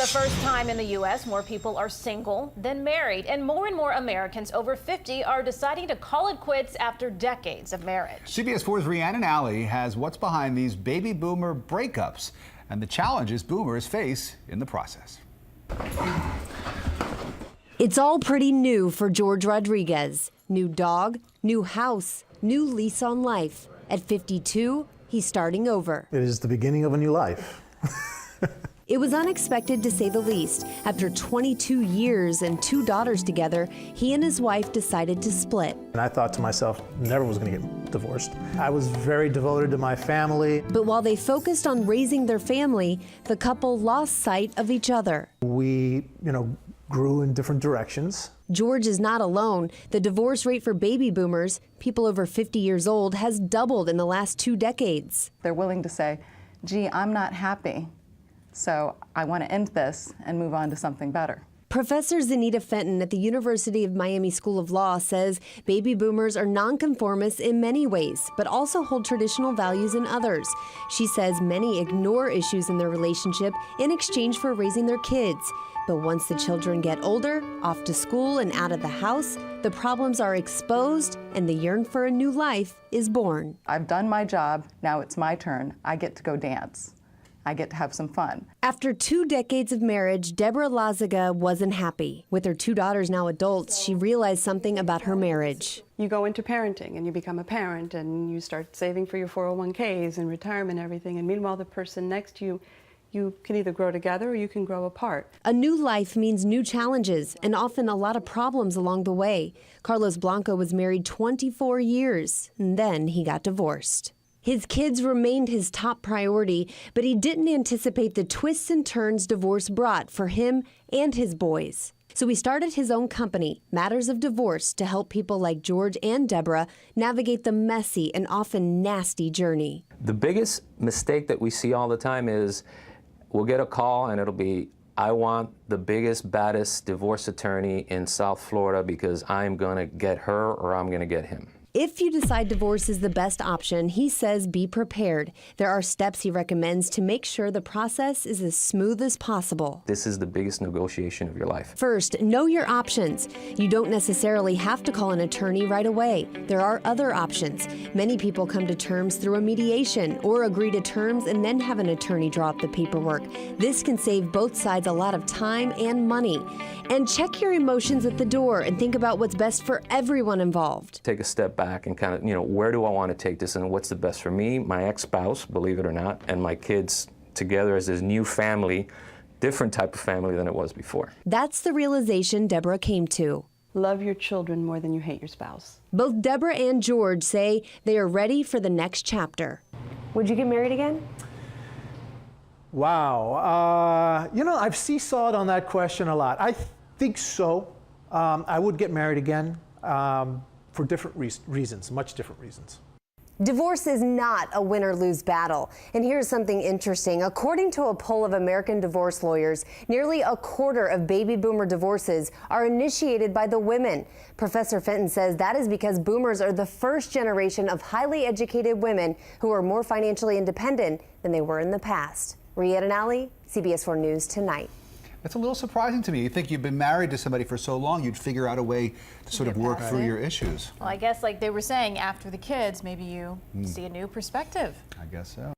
the first time in the U.S., more people are single than married, and more Americans over 50 are deciding to call it quits after decades of marriage. CBS 4's Rhiannon Alley has what's behind these baby boomer breakups and the challenges boomers face in the process. It's all pretty new for George Rodriguez. New dog, new house, new lease on life. At 52, he's starting over. It is the beginning of a new life. It was unexpected, to say the least. After 22 years and 2 daughters together, he and his wife decided to split. And I thought to myself, never was going to get divorced. I was very devoted to my family. But while they focused on raising their family, the couple lost sight of each other. We, grew in different directions. George is not alone. The divorce rate for baby boomers, people over 50 years old, has doubled in the last 2 decades. They're willing to say, gee, I'm not happy, so I want to end this and move on to something better. Professor Zanita Fenton at the University of Miami School of Law says baby boomers are nonconformists in many ways, but also hold traditional values in others. She says many ignore issues in their relationship in exchange for raising their kids. But once the children get older, off to school and out of the house, the problems are exposed and the yearn for a new life is born. I've done my job, now it's my turn. I get to go dance. I get to have some fun. After 2 decades of marriage, Deborah Lazaga wasn't happy. With her 2 daughters now adults, she realized something about her marriage. You go into parenting and you become a parent and you start saving for your 401ks and retirement and everything, and meanwhile the person next to you, you can either grow together or you can grow apart. A new life means new challenges and often a lot of problems along the way. Carlos Blanco was married 24 years, and then he got divorced. His kids remained his top priority, but he didn't anticipate the twists and turns divorce brought for him and his boys. So he started his own company, Matters of Divorce, to help people like George and Deborah navigate the messy and often nasty journey. The biggest mistake that we see all the time is we'll get a call and it'll be, I want the biggest, baddest divorce attorney in South Florida because I'm going to get her or I'm going to get him. If you decide divorce is the best option, he says be prepared. There are steps he recommends to make sure the process is as smooth as possible. This is the biggest negotiation of your life. First, know your options. You don't necessarily have to call an attorney right away. There are other options. Many people come to terms through a mediation or agree to terms and then have an attorney draw up the paperwork. This can save both sides a lot of time and money. And check your emotions at the door and think about what's best for everyone involved. Take a step back and kind of, where do I want to take this and what's the best for me, my ex-spouse, believe it or not, and my kids together as this new family, different type of family than it was before. That's the realization Deborah came to. Love your children more than you hate your spouse. Both Deborah and George say they are ready for the next chapter. Would you get married again? Wow. I've seesawed on that question a lot. I think so. I would get married again for different reasons, much different reasons. Divorce is not a win or lose battle. And here's something interesting. According to a poll of American divorce lawyers, nearly a quarter of baby boomer divorces are initiated by the women. Professor Fenton says that is because boomers are the first generation of highly educated women who are more financially independent than they were in the past. Rhiannon Alley, CBS 4 News Tonight. That's a little surprising to me. You think you've been married to somebody for so long, you'd figure out a way to sort of work through your issues. Well, I guess like they were saying, after the kids, maybe you see a new perspective. I guess so.